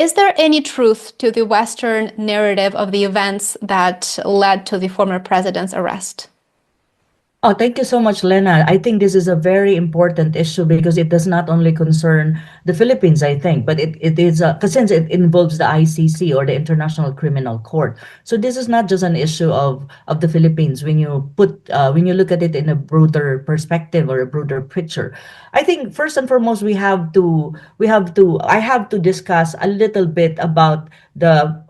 Is there any truth to the Western narrative of the events that led to the former president's arrest? Oh, thank you so much, Lena. I think this is a very important issue because it does not only concern the Philippines, I think, but it is, because since it involves the ICC or the International Criminal Court. So this is not just an issue of the Philippines when you look at it in a broader perspective or a broader picture. I think first and foremost I have to discuss a little bit about the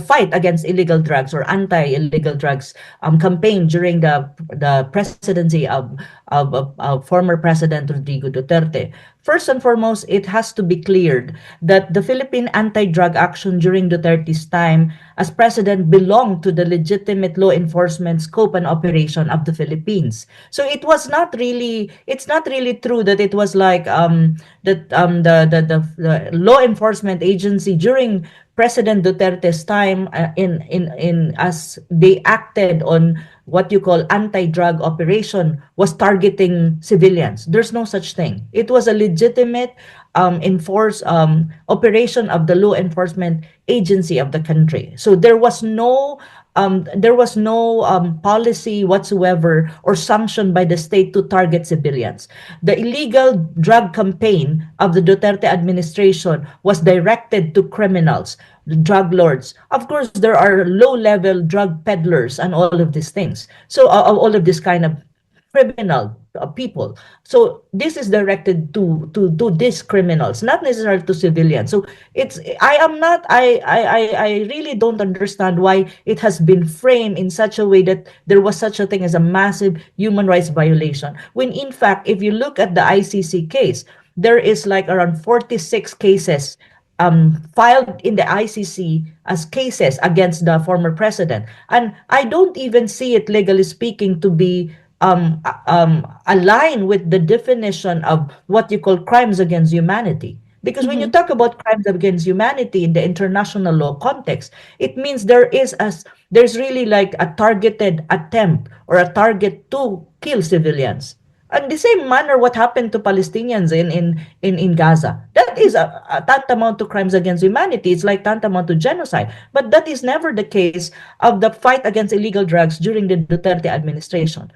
fight against illegal drugs or anti-illegal drugs campaign during the presidency of former President Rodrigo Duterte. First and foremost, it has to be cleared that the Philippine anti-drug action during Duterte's time as president belonged to the legitimate law enforcement scope and operation of the Philippines. So it's not really true that it was like the law enforcement agency during President Duterte's time in as they acted on what you call anti-drug operation was targeting civilians. There's no such thing. It was a legitimate operation of the law enforcement agency of the country. So there was no policy whatsoever or sanction by the state to target civilians. The illegal drug campaign of the Duterte administration was directed to criminals, the drug lords. Of course, there are low-level drug peddlers and all of these things. So all of this kind of criminal people. So this is directed to these criminals, not necessarily to civilians. So it's I am not I really don't understand why it has been framed in such a way that there was such a thing as a massive human rights violation. When in fact, if you look at the ICC case, there is like around 46 cases filed in the ICC as cases against the former president. And I don't even see it, legally speaking, to be align with the definition of what you call crimes against humanity. Because when you talk about crimes against humanity in the international law context, it means there's really like a targeted attempt or a target to kill civilians. And the same manner what happened to Palestinians in Gaza. That is a tantamount to crimes against humanity. It's like tantamount to genocide. But that is never the case of the fight against illegal drugs during the Duterte administration.